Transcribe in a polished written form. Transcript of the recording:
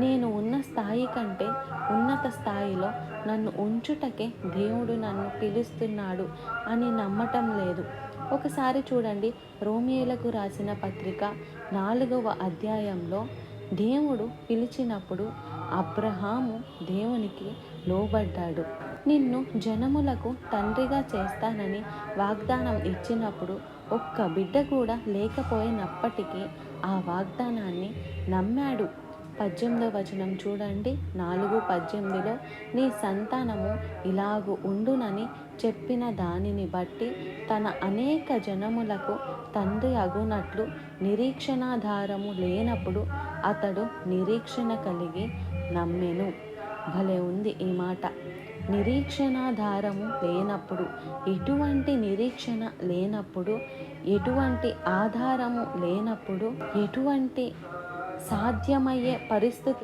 నేను ఉన్న స్థాయి కంటే ఉన్నత స్థాయిలో నన్ను ఉంచుటకే దేవుడు నన్ను పిలుస్తున్నాడు అని నమ్మటం లేదు. ఒకసారి చూడండి, రోమియోలకు రాసిన పత్రిక 4వ అధ్యాయంలో దేవుడు పిలిచినప్పుడు అబ్రహాము దేవునికి లోబడ్డాడు. నిన్ను జనములకు తండ్రిగా చేస్తానని వాగ్దానం ఇచ్చినప్పుడు ఒక్క బిడ్డ కూడా లేకపోయినప్పటికీ ఆ వాగ్దానాన్ని నమ్మాడు. 18వ వచనం చూడండి, 4:18లో నీ సంతానము ఇలాగు ఉండునని చెప్పిన దానిని బట్టి తన అనేక జనములకు తండ్రి అగునట్లు నిరీక్షణాధారము లేనప్పుడు అతడు నిరీక్షణ కలిగి నమ్మెను. భలే ఉంది ఈ మాట. నిరీక్షణాధారము లేనప్పుడు, ఎటువంటి నిరీక్షణ లేనప్పుడు, ఎటువంటి ఆధారము లేనప్పుడు, ఎటువంటి సాధ్యమయ్యే పరిస్థితి